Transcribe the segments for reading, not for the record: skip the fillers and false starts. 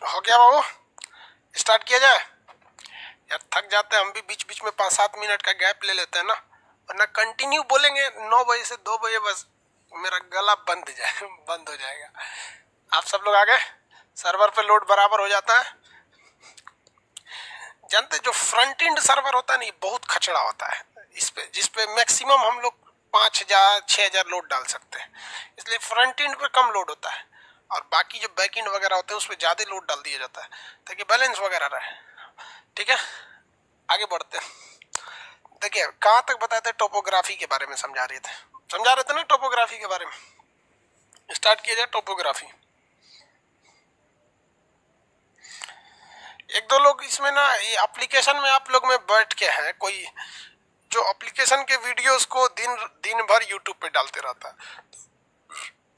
हो गया बाबू, स्टार्ट किया जाए। यार थक जाते हैं हम भी, बीच बीच में 5-7 मिनट का गैप ले लेते हैं ना, वरना कंटिन्यू बोलेंगे 9 बजे से 2 बजे, बस मेरा गला बंद हो जाएगा। आप सब लोग आ गए, सर्वर पे लोड बराबर हो जाता है। जानते जो फ्रंट एंड सर्वर होता है ना, ये बहुत खचड़ा होता है इस पे, जिस पे मैक्सिमम हम लोग 5,000-6,000 लोड डाल सकते हैं, इसलिए फ्रंट एंड पे कम लोड होता है और बाकी जो बैक एंड वगैरह होते हैं उस पर ज्यादा लोड डाल दिया जाता है ताकि बैलेंस वगैरह रहे। ठीक है, आगे बढ़ते हैं। देखिए कहाँ तक बताए थे, टोपोग्राफी के बारे में समझा रहे थे ना, टोपोग्राफी के बारे में। स्टार्ट किया जाए टोपोग्राफी। एक दो लोग इसमें ना, ये एप्लीकेशन में आप लोग में बैठ के हैं कोई जो एप्लीकेशन के वीडियोस को दिन भर यूट्यूब पे डालते रहता है।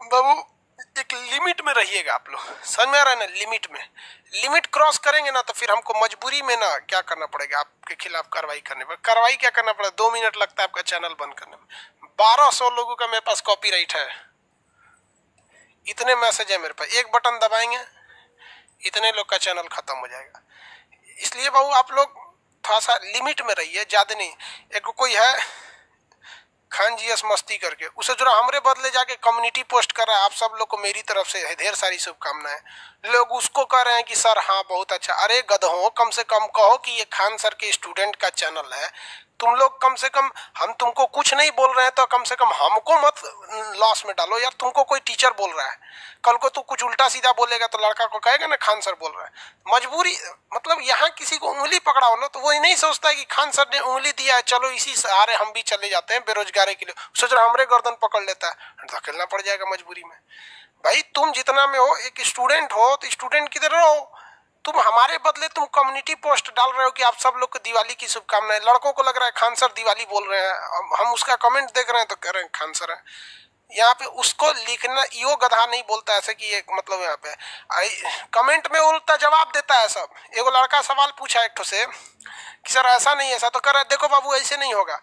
बाबू एक लिमिट में रहिएगा आप लोग, समझ में आ रहा है ना, लिमिट में। लिमिट क्रॉस करेंगे ना तो फिर हमको मजबूरी में ना क्या करना पड़ेगा, आपके खिलाफ कार्रवाई करने पर। कार्रवाई क्या करना पड़ेगा, 2 मिनट लगता है आपका चैनल बंद करने में। 1200 लोगों का मेरे पास कॉपीराइट है, इतने मैसेज है मेरे पास, एक बटन दबाएंगे इतने लोग का चैनल खत्म हो जाएगा। इसलिए बाबू आप लोग थोड़ा सा लिमिट में रहिए, ज्यादा नहीं। एक कोई है खान जी एस मस्ती करके, उसे जो हमरे बदले जाके कम्युनिटी पोस्ट कर रहा है, आप सब लोग को मेरी तरफ से ढेर सारी शुभकामनाएं। लोग उसको कह रहे हैं कि सर हाँ बहुत अच्छा। अरे गधों, कम से कम कहो कि ये खान सर के स्टूडेंट का चैनल है। तुम लोग कम से कम, हम तुमको कुछ नहीं बोल रहे हैं तो कम से कम हमको मत लॉस में डालो यार। तुमको कोई टीचर बोल रहा है, कल को तू कुछ उल्टा सीधा बोलेगा तो लड़का को कहेगा ना खान सर बोल रहा है। मजबूरी मतलब यहाँ किसी को उंगली पकड़ाओ ना तो वो नहीं सोचता है कि खान सर ने उंगली दिया है, चलो इसी सहारे हम भी चले जाते हैं बेरोजगारी के लिए। सोच रहा हमरे गर्दन पकड़ लेता है, धकेलना पड़ जाएगा मजबूरी में। भाई तुम जितना में हो, एक स्टूडेंट हो तो स्टूडेंट की तरह रहो। तुम हमारे बदले तुम कम्युनिटी पोस्ट डाल रहे हो कि आप सब लोग को दिवाली की शुभकामनाएं। लड़कों को लग रहा है खान सर दिवाली बोल रहे हैं, हम उसका कमेंट देख रहे हैं तो कह रहे हैं खान सर है। यहाँ पे उसको लिखना, यो गधा नहीं बोलता ऐसे कि एक मतलब यहाँ पे कमेंट में उल्टा जवाब देता है सब। एगो लड़का सवाल पूछा एक से कि सर ऐसा नहीं ऐसा, तो कर रहा है देखो बाबू ऐसे नहीं होगा।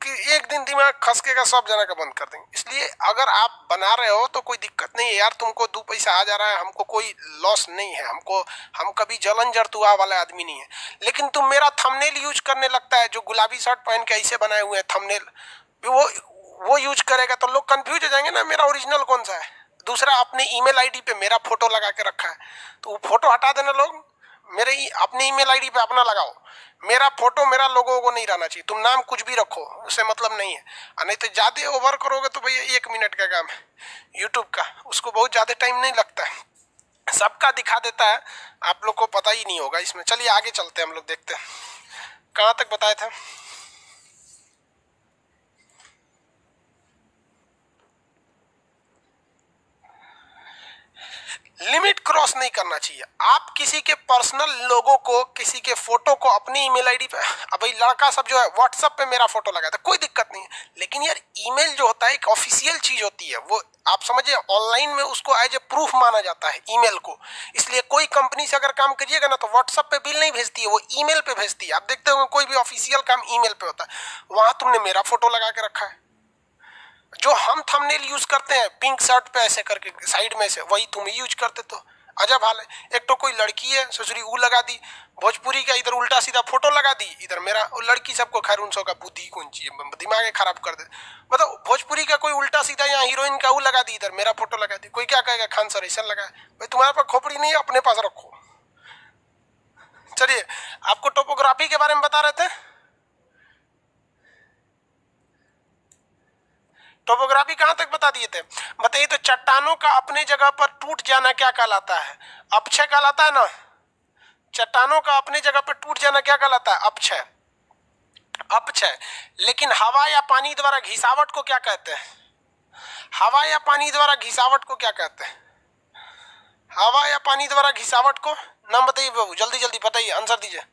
कि एक दिन दिमाग खसकेगा, सब जना का बंद कर देंगे। इसलिए अगर आप बना रहे हो तो कोई दिक्कत नहीं है यार, तुमको 2 पैसा आ जा रहा है, हमको कोई लॉस नहीं है। हम कभी जलन जरतुआ वाला आदमी नहीं है। लेकिन तुम मेरा थंबनेल यूज करने लगता है, जो गुलाबी शर्ट पहन के ऐसे बनाए हुए हैं थंबनेल, वो यूज करेगा तो लोग कंफ्यूज हो जाएंगे ना मेरा ओरिजिनल कौन सा है। दूसरा आपने ईमेल आईडी पे मेरा फोटो लगा के रखा है, तो वो फोटो हटा देना लोग, मेरे अपने ईमेल आईडी पे अपना लगाओ। मेरा फोटो मेरा लोगों को नहीं रहना चाहिए। तुम नाम कुछ भी रखो, उससे मतलब नहीं है। नहीं तो ज्यादा ओवर करोगे तो भैया 1 मिनट का काम है यूट्यूब का, उसको बहुत ज्यादा टाइम नहीं लगता है, सबका दिखा देता है, आप लोग को पता ही नहीं होगा इसमें। चलिए आगे चलते हैं, हम लोग देखते हैं कहाँ तक बताए थे। लिमिट क्रॉस नहीं करना चाहिए। आप किसी के पर्सनल लोगों को, किसी के फोटो को अपनी ईमेल आईडी पे, अब भाई लड़का सब जो है व्हाट्सएप पे मेरा फोटो लगाता है, कोई दिक्कत नहीं है। लेकिन यार ईमेल जो होता है एक ऑफिशियल चीज होती है, वो आप समझिए ऑनलाइन में उसको एज ए प्रूफ माना जाता है ईमेल को। इसलिए कोई कंपनी से अगर काम करिएगा ना तो व्हाट्सएप पे बिल नहीं भेजती है, वो ईमेल पे भेजती है। आप देखते हो कोई भी ऑफिशियल काम ईमेल पे होता है, वहां तुमने मेरा फोटो लगा के रखा है। जो हम थंबनेल यूज करते हैं पिंक शर्ट पे ऐसे करके साइड में से, वही तुम ही यूज करते। तो अजब हाल है। एक तो कोई लड़की है ससुरी ऊ लगा दी, भोजपुरी का इधर उल्टा सीधा फोटो लगा दी, इधर मेरा। लड़की सबको खैर उन सब का बुद्धि कौन ची दिमाग खराब कर दे। मतलब भोजपुरी का कोई उल्टा सीधा यहाँ हीरोइन का ऊ लगा दी, इधर मेरा फोटो लगा दी। कोई क्या कहेगा खान सर ऐसा लगा है। भाई तुम्हारे पास खोपड़ी नहीं है, अपने पास रखो। चलिए आपको टोपोग्राफी के बारे में बता रहे थे। टोपोग्राफी कहां तक बता दिए थे, बताइए तो। चट्टानों का अपने जगह पर टूट जाना क्या कहलाता है, अपक्षय कहलाता है ना। चट्टानों का अपने जगह पर टूट जाना क्या कहलाता है, अपक्षय। अपक्षय। लेकिन हवा या पानी द्वारा घिसावट को क्या कहते हैं, हवा या पानी द्वारा घिसावट को क्या कहते हैं, हवा या पानी द्वारा घिसावट को नाम बताइए बाबू, जल्दी जल्दी बताइए, आंसर दीजिए।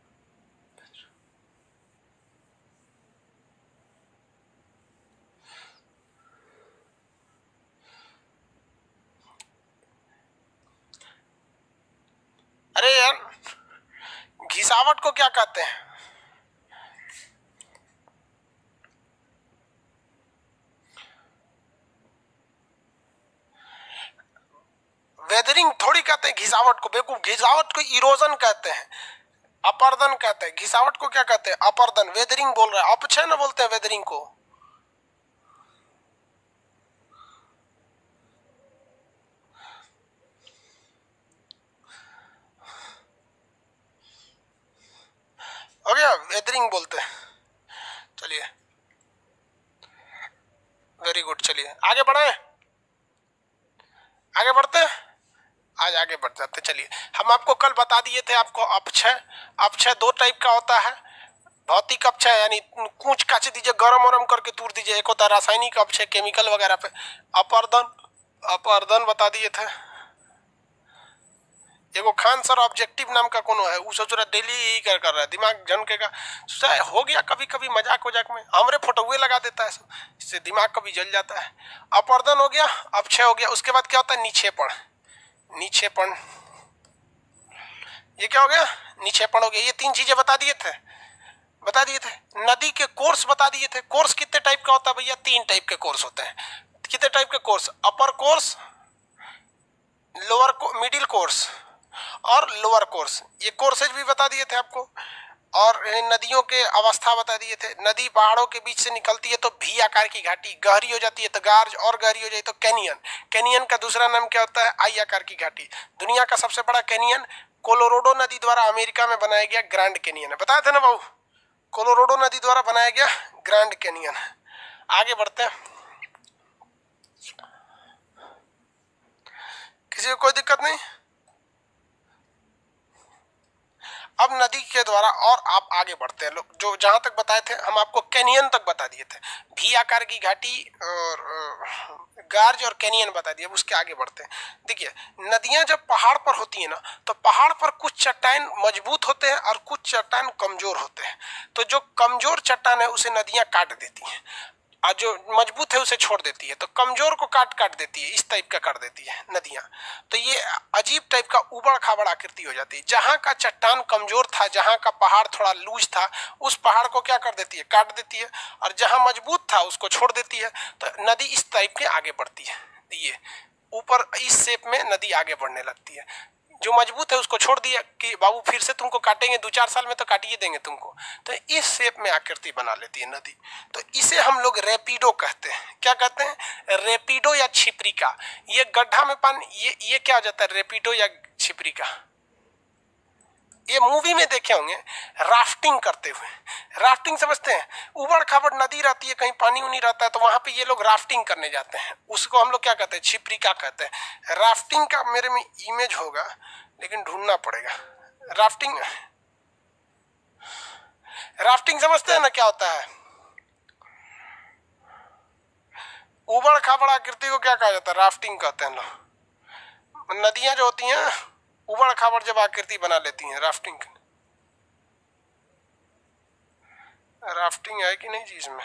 अरे यार घिसावट को क्या कहते हैं, वेदरिंग थोड़ी कहते हैं घिसावट को, बेवकूफ। घिसावट को इरोजन कहते हैं, अपर्दन कहते हैं। घिसावट को क्या कहते हैं? अपर्दन। वेदरिंग बोल रहा है, अपक्षय ना बोलते हैं वेदरिंग को। हो गया, वेदरिंग बोलते हैं। चलिए वेरी गुड, चलिए आगे बढ़े, आगे बढ़ते हैं, आज आगे बढ़ जाते। चलिए, हम आपको कल बता दिए थे आपको अपक्षय। अपक्षय दो टाइप का होता है। भौतिक अपक्षय यानी कूच काच दीजिए, गरम वरम करके तूर दीजिए। एक होता है रासायनिक अपक्षय, केमिकल वगैरह पे। अपरदन, अपरदन बता दिए थे। एगो खान सर ऑब्जेक्टिव नाम का कोनो है, वो सोच रहा डेली यही कर रहा है, दिमाग झनकेगा। हो गया कभी कभी मजाक वजाक में हमरे फोटोए लगा देता है, इससे दिमाग कभी जल जाता है। अपरदन हो गया, अपक्षय हो गया। उसके बाद क्या होता है? निक्षेपण। निक्षेपण, ये क्या हो गया? निक्षेपण हो गया। ये तीन चीजें बता दिए थे, बता दिए थे। नदी के कोर्स बता दिए थे। कोर्स कितने टाइप का होता है भैया? तीन टाइप के कोर्स होते हैं। कितने टाइप के कोर्स? अपर कोर्स, लोअर मिडिल कोर्स और लोअर कोर्स। ये कोर्सेज भी बता दिए थे आपको। और नदियों के अवस्था बता दिए थे। नदी पहाड़ों के बीच से निकलती है तो भी आकार की घाटी, गहरी हो जाती है तो गार्ज, और गहरी हो जाए तो कैनियन। कैनियन का दूसरा नाम क्या होता है? आई आकार की घाटी। दुनिया का सबसे बड़ा कैनियन कोलोराडो नदी द्वारा अमेरिका में बनाया गया ग्रैंड कैनियन है। बताया था ना बाबू, कोलोराडो नदी द्वारा बनाया गया ग्रैंड कैनियन। आगे बढ़ते हैं, किसी को कोई दिक्कत नहीं? अब नदी के द्वारा और आप आगे बढ़ते हैं। लोग जो जहां तक बताए थे हम आपको कैनियन तक बता दिए थे, भी आकार की घाटी और गार्ज और कैनियन बता दिए। अब उसके आगे बढ़ते हैं। देखिए, नदियां जब पहाड़ पर होती है ना, तो पहाड़ पर कुछ चट्टान मजबूत होते हैं और कुछ चट्टान कमजोर होते हैं। तो जो कमजोर चट्टान है उसे नदियां काट देती हैं, और जो मजबूत है उसे छोड़ देती है। तो कमजोर को काट काट देती है, इस टाइप का कर देती है नदियां। तो ये अजीब टाइप का उबड़ खाबड़ आकृति हो जाती है। जहां का चट्टान कमजोर था, जहां का पहाड़ थोड़ा लूज था, उस पहाड़ को क्या कर देती है? काट देती है। और जहां मजबूत था उसको छोड़ देती है। तो नदी इस टाइप के आगे बढ़ती है। ये ऊपर इस शेप में नदी आगे बढ़ने लगती है। जो मजबूत है उसको छोड़ दिया कि बाबू फिर से तुमको काटेंगे, 2-4 साल में तो काटिए देंगे तुमको। तो इस शेप में आकृति बना लेती है नदी। तो इसे हम लोग रेपिडो कहते हैं। क्या कहते हैं? रेपिडो या छिपरिका। ये गड्ढा में पानी, ये क्या हो जाता है? रेपिडो या छिपरिका। ये मूवी में देखे होंगे राफ्टिंग करते हुए। राफ्टिंग समझते हैं? उबड़ खाबड़ नदी रहती है, कहीं पानी उनी रहता है, तो वहां पे ये लोग राफ्टिंग करने जाते हैं। उसको हम लोग क्या कहते हैं? छिपरिका कहते हैं। राफ्टिंग का मेरे में इमेज होगा, लेकिन ढूंढना पड़ेगा। राफ्टिंग, राफ्टिंग समझते हैं ना क्या होता है? उबड़ खाबड़ आकृति को क्या कहा जाता है? राफ्टिंग कहते हैं लोग। नदियां जो होती हैं उबड़ खाबड़ जब आकृति बना लेती हैं, राफ्टिंग। राफ्टिंग है कि नहीं जी इसमें?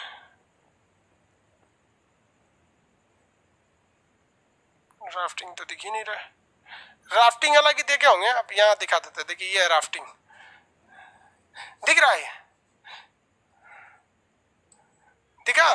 राफ्टिंग तो दिख ही नहीं रहा है। राफ्टिंग अलग ही देखे होंगे, आप यहाँ दिखा देते। देखिए ये राफ्टिंग दिख रहा है, दिखा?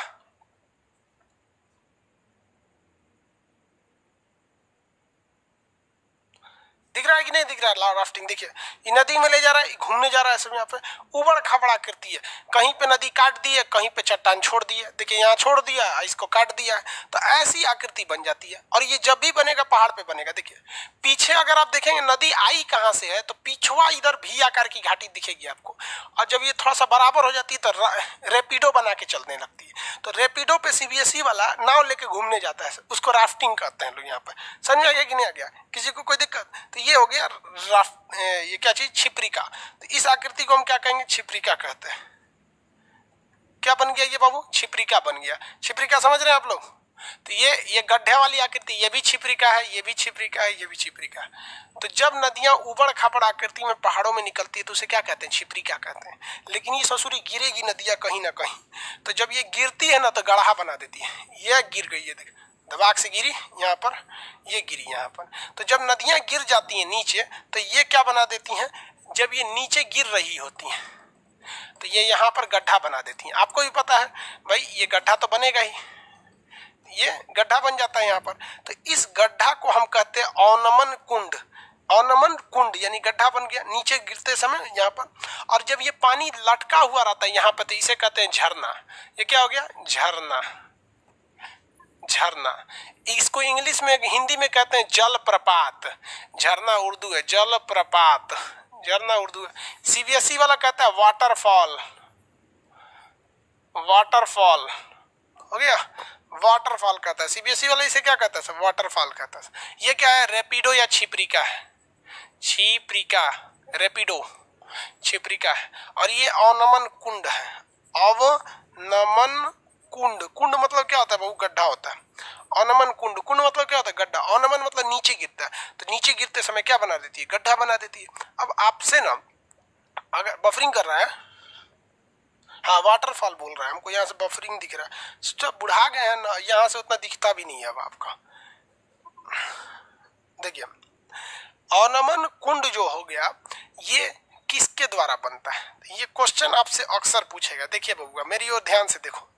दिख रहा है कि नहीं दिख रहा है? राफ्टिंग देखिए, ये नदी में ले जा रहा है, घूमने जा रहा है सब। यहाँ पे उबड़ खाबड़ आकृति है। कहीं पे नदी काट दी है, कहीं पे चट्टान छोड़ दी है। देखिए यहाँ छोड़ दिया, इसको काट दिया है, तो ऐसी आकृति बन जाती है। और ये जब भी बनेगा पहाड़ पे बनेगा। देखिए पीछे अगर आप देखेंगे नदी आई कहाँ से है, तो पिछवा इधर भी आकार की घाटी दिखेगी आपको। और जब ये थोड़ा सा बराबर हो जाती है तो रेपिडो बना के चलने लगती है। तो रेपिडो पे सीबीएसई वाला नाव लेके घूमने जाता है, उसको राफ्टिंग कहते हैं लोग। यहाँ पे समझ आ गया कि नहीं आ गया? किसी को कोई दिक्कत? तो ये हो गया ये क्या चीज? छिपरिका। तो इस आकृति को हम क्या कहेंगे? छिपरिका कहते हैं। क्या बन गया ये बाबू? छिपरिका बन गया। छिपरिका समझ रहे हैं आप लोग? तो ये गड्ढे वाली आकृति, ये भी छिपरिका है, ये भी छिपरिका है, ये भी छिपरिका है। तो जब नदियां उबड़ खाबड़ आकृति में पहाड़ों में निकलती है तो उसे क्या कहते हैं? छिपरिका कहते हैं। लेकिन ये ससुरी गिरेगी नदियां कहीं ना कहीं, तो जब ये गिरती है ना तो गढ़ा बना देती है। ये गिर गई है, देख दबाक से गिरी यहाँ पर, ये गिरी यहाँ पर। तो जब नदियां गिर जाती हैं नीचे, तो ये क्या बना देती हैं? जब ये नीचे गिर रही होती हैं तो ये यहाँ पर गड्ढा बना देती हैं। आपको भी पता है भाई, ये गड्ढा तो बनेगा ही, ये गड्ढा बन जाता है यहाँ पर। तो इस गड्ढा को हम कहते हैं अवनमन कुंड। अवनमन कुंड यानी गड्ढा बन गया नीचे गिरते समय यहाँ पर, और जब ये पानी लटका हुआ रहता है यहाँ पर तो इसे कहते हैं झरना। ये क्या हो गया? झरना। झरना। इसको इंग्लिश में हिंदी में कहते हैं जल प्रपात। झरना उर्दू है, जल प्रपात। झरना उर्दू है। सीबीएसई वाला कहता है वाटरफॉल। वाटरफॉल हो गया, वाटरफॉल कहता है। सीबीएसई वाला इसे क्या कहता है? वाटरफॉल कहता है। ये क्या है? रैपिडो या छिपरिका है। छिपरिका, रैपिडो, छिपरिका है। और ये अवनमन कुंड है। अवनमन कुंड। कुंड मतलब क्या होता है? वो गड्ढा होता है। अवनमन कुंड, कुंड मतलब क्या होता है? गड्ढा। अवनमन मतलब नीचे गिरता है, तो नीचे गिरते समय क्या बना देती है? गड्ढा बना देती है। अब आपसे ना अगर बफरिंग कर रहा है, हाँ वाटरफॉल बोल रहा है, हमको यहाँ से बफरिंग दिख रहा है। जब बुढ़ा गए हैं ना, यहाँ से उतना दिखता भी नहीं है अब आपका। देखिए अवनमन कुंड जो हो गया ये किसके द्वारा बनता है? ये क्वेश्चन आपसे अक्सर पूछेगा। देखिए बबुआ मेरी ओर ध्यान से देखो।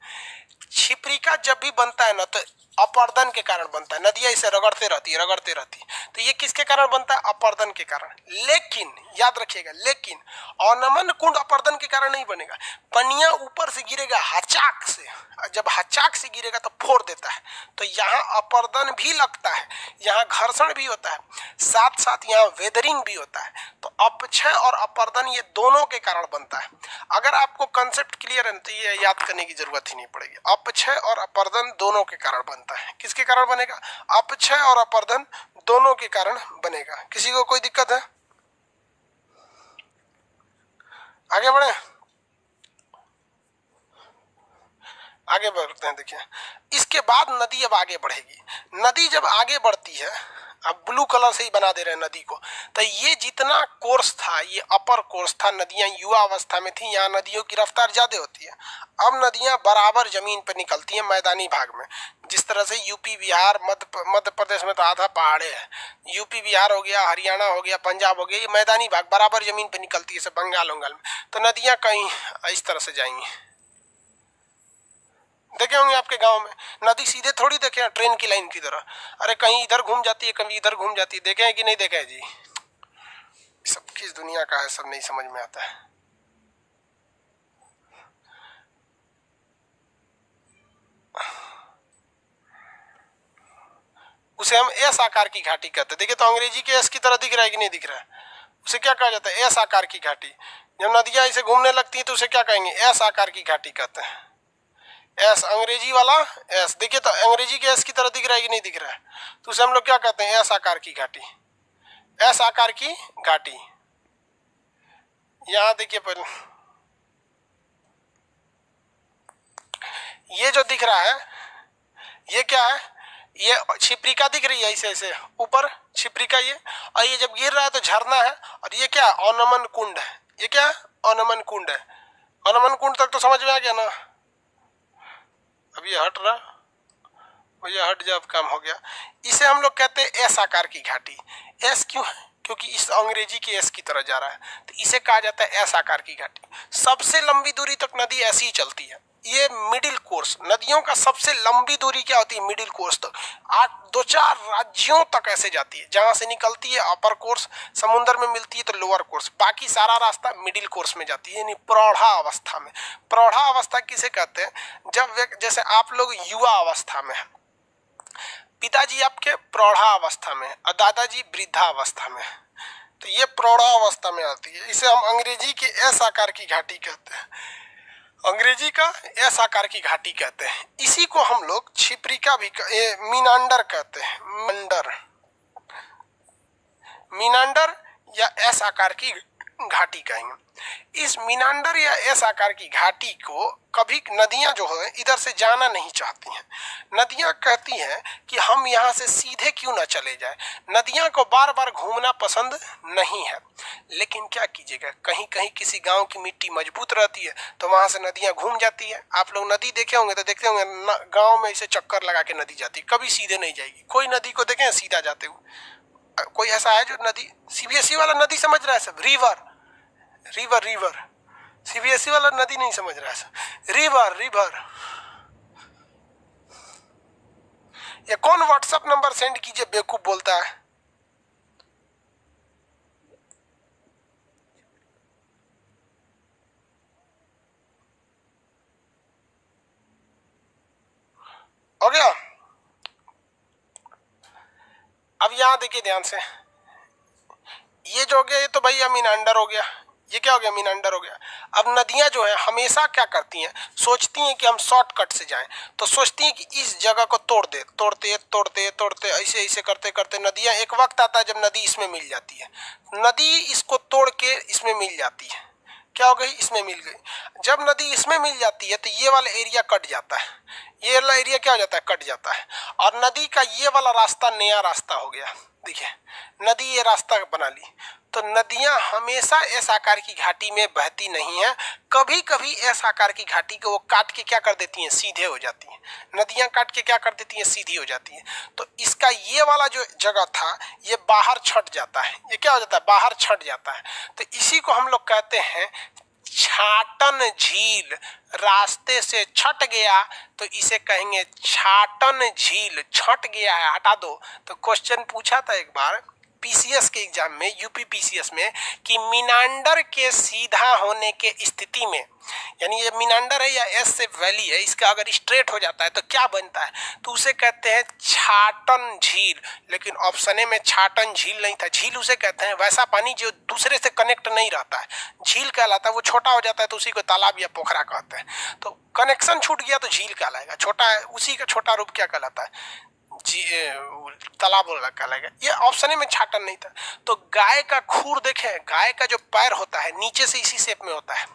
छिपरिका जब भी बनता है ना तो अपर्दन के कारण बनता है। नदियां इसे रगड़ते रहती है, रगड़ते रहती है। तो ये किसके कारण बनता है? अपर्दन के कारण। लेकिन याद रखिएगा, लेकिन अवनमन कुंड अपर्दन के कारण नहीं बनेगा। पनिया ऊपर से गिरेगा हचाक से, जब हचाक से गिरेगा तो फोड़ देता है, तो यहाँ अपर्दन भी लगता है, यहाँ घर्षण भी होता है, साथ साथ यहाँ वेदरिंग भी होता है। तो अपक्षय और अपर्दन ये दोनों के कारण बनता है। अगर आपको कंसेप्ट क्लियर है तो ये याद करने की जरूरत ही नहीं पड़ेगी। अपक्षय और अपर्दन दोनों के कारण बनता है। किसके कारण बनेगा? अपक्षय और अपर्दन दोनों के कारण बनेगा। किसी को कोई दिक्कत है? आगे बढ़े, आगे बढ़ते हैं। देखिए इसके बाद नदी अब आगे बढ़ेगी। नदी जब आगे बढ़ती है, अब ब्लू कलर से ही बना दे रहे हैं नदी को, तो ये जितना कोर्स था ये अपर कोर्स था। नदियां युवा अवस्था में थी, यहाँ नदियों की रफ्तार ज्यादा होती है। अब नदियां बराबर जमीन पर निकलती हैं मैदानी भाग में। जिस तरह से यूपी बिहार मध्य प्रदेश में तो आधा पहाड़े है, यूपी बिहार हो गया, हरियाणा हो गया, पंजाब हो गया, ये मैदानी भाग बराबर जमीन पर निकलती है, बंगाल वंगाल में। तो नदियां कहीं इस तरह से जाएंगी। देखे होंगे आपके गांव में नदी सीधे थोड़ी देखे हैं ट्रेन की लाइन की तरह। अरे कहीं इधर घूम जाती है, कभी इधर घूम जाती है। देखे हैं कि नहीं देखे हैं जी? सब किस दुनिया का है, सब नहीं समझ में आता है। उसे हम एस आकार की घाटी कहते हैं। देखिए तो अंग्रेजी के एस की तरह दिख रहा है कि नहीं दिख रहा है? उसे क्या कहा जाता है? एस आकार की घाटी। जब नदियां इसे घूमने लगती है तो उसे क्या कहेंगे? एस आकार की घाटी कहते हैं। एस अंग्रेजी वाला एस। देखिए तो अंग्रेजी के एस की तरह दिख रहा है कि नहीं दिख रहा है? तो उसे हम लोग क्या कहते हैं? एस आकार की घाटी। एस आकार की घाटी। यहां देखिए पहले ये जो दिख रहा है ये क्या है? ये छिपरिका दिख रही है, ऐसे ऐसे ऊपर छिपरिका ये, और ये जब गिर रहा है तो झरना है। और ये क्या? अवनमन कुंड है। ये क्या है? अवनमन कुंड है। अवनमन कुंड तक तो समझ में आ गया ना? अब ये हट रहा, भैया हट जाओ, काम हो गया। इसे हम लोग कहते हैं एस आकार की घाटी। एस क्यों है? क्योंकि इस अंग्रेजी के एस की तरह जा रहा है, तो इसे कहा जाता है एस आकार की घाटी। सबसे लंबी दूरी तक नदी ऐसी ही चलती है। ये मिडिल कोर्स, नदियों का सबसे लंबी दूरी क्या होती है? मिडिल कोर्स तक। 2-4 राज्यों तक ऐसे जाती है। जहां से निकलती है अपर कोर्स, समुद्र में मिलती है तो लोअर कोर्स, बाकी सारा रास्ता मिडिल कोर्स में जाती है, यानी प्रौढ़ा अवस्था में। प्रौढ़ा अवस्था किसे कहते हैं? जब जैसे आप लोग युवा अवस्था में है, पिताजी आपके प्रौढ़ा अवस्था में और दादाजी वृद्धा अवस्था में, तो ये प्रौढ़ा अवस्था में आती है। इसे हम अंग्रेजी के एस आकार की घाटी कहते हैं। अंग्रेजी का एस आकार की घाटी कहते हैं। इसी को हम लोग छिपरिका भी मीनांडर कहते हैं। मीनांडर या एस आकार की घाटी कहेंगे। इस मीनांडर या एस आकार की घाटी को कभी नदियां जो है इधर से जाना नहीं चाहती हैं। नदियां कहती हैं कि हम यहाँ से सीधे क्यों ना चले जाए। नदियां को बार बार घूमना पसंद नहीं है, लेकिन क्या कीजिएगा, कहीं कहीं किसी गांव की मिट्टी मजबूत रहती है तो वहां से नदियां घूम जाती है। आप लोग नदी देखे होंगे तो देखते होंगे गाँव में इसे चक्कर लगा के नदी जाती है, कभी सीधे नहीं जाएगी। कोई नदी को देखे सीधा जाते हुए? कोई ऐसा है जो नदी? सीबीएसई वाला नदी समझ रहा है सब, रिवर रिवर रिवर। सीबीएसई वाला नदी नहीं समझ रहा है, रिवर रिवर। ये कौन व्हाट्सएप नंबर सेंड कीजिए बेवकूफ बोलता है। हो गया। अब यहां देखिए ध्यान से, ये जो हो गया ये तो भैया मीनांडर हो गया। ये क्या हो गया? मीनांडर हो गया। अब नदियां जो है हमेशा क्या करती हैं, सोचती हैं कि हम शॉर्टकट से जाएं, तो सोचती हैं कि इस जगह को तोड़ दे, तोड़ते तोड़ते तोड़ते ऐसे ऐसे करते करते नदियां, एक वक्त आता है जब नदी इसमें मिल जाती है, नदी इसको तोड़ के इसमें मिल जाती है। क्या हो गई? इसमें मिल गई। जब नदी इसमें मिल जाती है तो ये वाला एरिया कट जाता है, ये वाला एरिया क्या हो जाता है? कट जाता है। और नदी का ये वाला रास्ता नया रास्ता हो गया। देखिए नदी ये रास्ता बना ली। तो नदियां हमेशा एस आकार की घाटी में बहती नहीं है, कभी कभी एस आकार की घाटी को वो काट के क्या कर देती हैं? सीधे हो जाती हैं। नदियां काट के क्या कर देती हैं? सीधी हो जाती हैं। तो इसका ये वाला जो जगह था ये बाहर छट जाता है। ये क्या हो जाता है? बाहर छट जाता है। तो इसी को हम लोग कहते हैं छाटन झील। रास्ते से छट गया तो इसे कहेंगे छाटन झील। छट गया है, हटा दो। तो क्वेश्चन पूछा था एक बार पीसीएस के एग्जाम में, यूपी पीसीएस में, कि मीनांडर के सीधा होने के स्थिति में, यानी ये मीनांडर है या एस से वैली है, इसका अगर स्ट्रेट हो जाता है तो क्या बनता है? तो उसे कहते हैं छाटन झील। लेकिन ऑप्शन ए में छाटन झील नहीं था। झील उसे कहते हैं वैसा पानी जो दूसरे से कनेक्ट नहीं रहता है, झील कहलाता है। वो छोटा हो जाता है तो उसी को तालाब या पोखरा कहते हैं। तो कनेक्शन छूट गया तो झील कहलाएगा। छोटा है उसी का छोटा रूप क्या कहलाता है? तालाब कहलाएगा। ये ऑप्शन में छाटन नहीं था। तो गाय का खुर देखें, गाय का जो पैर होता है नीचे से इसी शेप में होता है,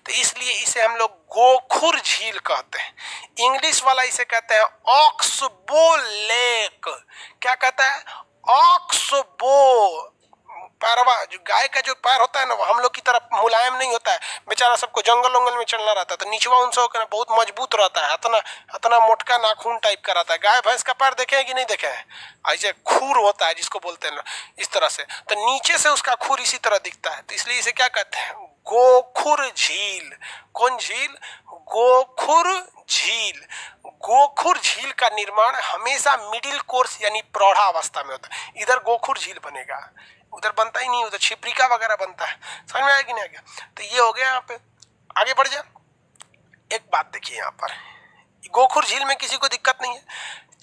तो इसलिए इसे हम लोग गोखुर झील कहते हैं। इंग्लिश वाला इसे कहते हैं ऑक्सबो लेक। क्या कहता है? ऑक्सबो। पैरवा, जो गाय का जो पैर होता है ना, वो हम लोग की तरफ मुलायम नहीं होता है। बेचारा सबको जंगल वंगल में चलना रहता है, तो निचवा उनसे होकर बहुत मजबूत रहता है, इतना इतना मोटका नाखून टाइप का रहता है। गाय भैंस का पैर देखे हैं कि नहीं देखे हैं? ऐसे खूर होता है जिसको बोलते हैं इस तरह से, तो नीचे से उसका खूर इसी तरह दिखता है। तो इसलिए इसे क्या कहते हैं? गोखुर झील। कौन झील? गोखुर झील। गोखुर झील का निर्माण हमेशा मिडिल कोर्स यानी प्रौढ़ा अवस्था में होता है। इधर गोखुर झील बनेगा, उधर बनता ही नहीं, उधर छिप्रिका वगैरह बनता है। समझ में आया कि नहीं आ गया? तो ये हो गया। यहाँ पे आगे बढ़ जा। एक बात देखिए, यहाँ पर गोखुर झील में किसी को दिक्कत नहीं है।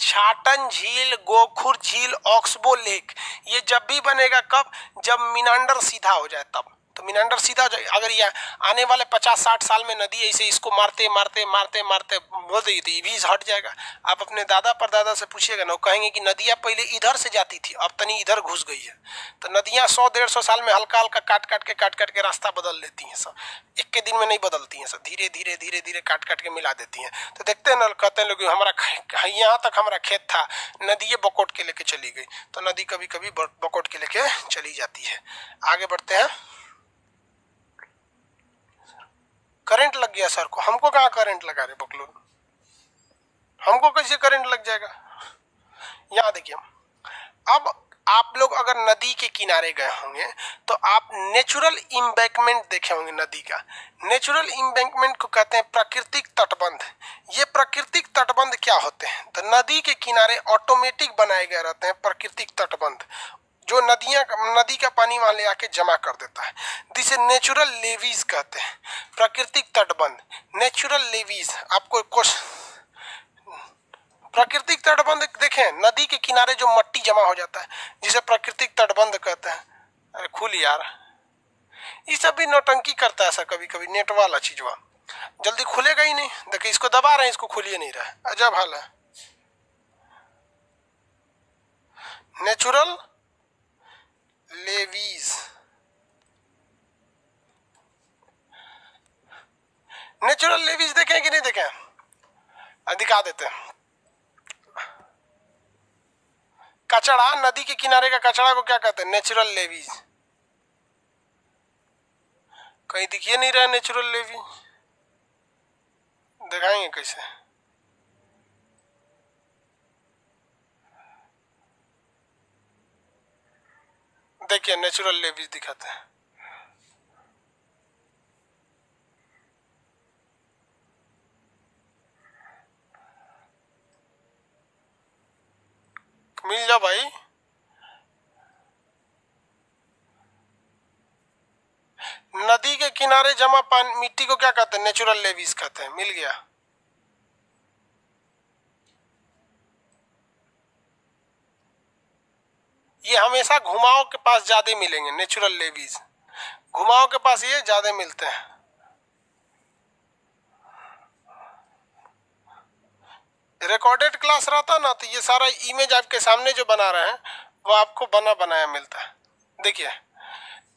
छाटन झील, गोखुर झील, ऑक्सबो लेक, ये जब भी बनेगा कब? जब मीनांडर सीधा हो जाए तब। तो मीनांडर सीधा हो जाए, अगर ये आने वाले 50-60 साल में नदी ऐसे इसको मारते मारते मारते मारते बोल देगी तो ये भी हट जाएगा। आप अपने दादा परदादा से पूछिएगा ना, वो कहेंगे कि नदियाँ पहले इधर से जाती थी, अब तनी इधर घुस गई है। तो नदियाँ 100-150 साल में हल्का हल्का काट काट के रास्ता बदल लेती हैं सब। एक के दिन में नहीं बदलती हैं सब, धीरे धीरे धीरे धीरे काट के मिला देती हैं। तो देखते हैं ना, कहते हैं लोग हमारा यहाँ तक हमारा खेत था, नदी बकोट के लेके चली गई। तो नदी कभी कभी बकोट के लेके चली जाती है। आगे बढ़ते हैं। करंट लग गया सर को। हमको कहाँ करंट लगा रे बकलोल, हमको कैसे करंट लग जाएगा? यहाँ देखिए, अब आप लोग अगर नदी के किनारे गए होंगे तो आप नेचुरल इम्बैंकमेंट देखे होंगे। नदी का नेचुरल इम्बैंकमेंट को कहते हैं प्राकृतिक तटबंध। ये प्राकृतिक तटबंध क्या होते हैं? तो नदी के किनारे ऑटोमेटिक बनाए गए रहते हैं प्राकृतिक तटबंध, जो नदी का पानी वहां ले आके जमा कर देता है। जिसे नेचुरल लेवीज कहते हैं, प्राकृतिक तटबंध, नेचुरल लेवीज। आपको कुछ प्राकृतिक तटबंध देखें, नदी के किनारे जो मट्टी जमा हो जाता है जिसे प्राकृतिक तटबंध कहते हैं। अरे खुल यार, ये सब भी नौटंकी करता है सर कभी कभी, नेट वाला चीजवा जल्दी खुलेगा ही नहीं। देखिए इसको दबा रहे हैं, इसको खुल ही नहीं रहा है, अजब हाल है। नेचुरल लेवीज, नेचुरल लेवीज देखें कि नहीं देखें? दिखा देते हैं। कचड़ा, नदी के किनारे का कचड़ा को क्या कहते हैं? Natural levies. कहीं दिखिए नहीं रहा नेचुरल लेवी, दिखाएंगे कैसे? देखिए नेचुरल लेवीज दिखाते हैं। मिल जा भाई। नदी के किनारे जमा पानी मिट्टी को क्या कहते हैं? नेचुरल लेवीज कहते हैं। मिल गया। ये हमेशा घुमाव के पास ज्यादा मिलेंगे नेचुरल लेवीज, घुमाव के पास ये ज्यादा मिलते हैं। रिकॉर्डेड क्लास रहता ना तो ये सारा इमेज आपके सामने जो बना रहे हैं वो आपको बना बनाया मिलता है। देखिए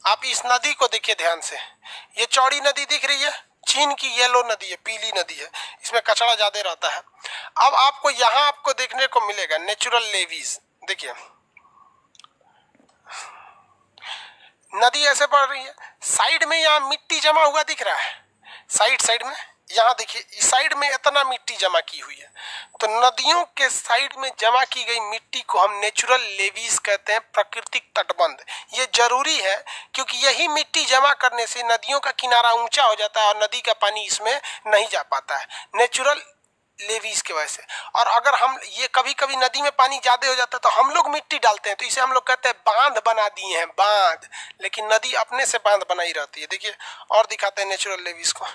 आप इस नदी को देखिए ध्यान से, ये चौड़ी नदी दिख रही है, चीन की येलो नदी है, पीली नदी है, इसमें कचरा ज्यादा रहता है। अब आपको यहाँ आपको देखने को मिलेगा नेचुरल लेवीज। देखिए नदी ऐसे बढ़ रही है, साइड में यहाँ मिट्टी जमा हुआ दिख रहा है, साइड में यहाँ देखिए इस साइड में इतना मिट्टी जमा की हुई है। तो नदियों के साइड में जमा की गई मिट्टी को हम नेचुरल लेवीज कहते हैं, प्राकृतिक तटबंध। ये जरूरी है क्योंकि यही मिट्टी जमा करने से नदियों का किनारा ऊंचा हो जाता है और नदी का पानी इसमें नहीं जा पाता है, नेचुरल लेवीज की वजह से। और अगर हम ये कभी कभी नदी में पानी ज्यादा हो जाता है तो हम लोग मिट्टी डालते हैं, तो इसे हम लोग कहते हैं बांध बना दिए हैं, बांध। लेकिन नदी अपने से बांध बनाई रहती है। देखिए और दिखाते हैं नेचुरल लेवीज को।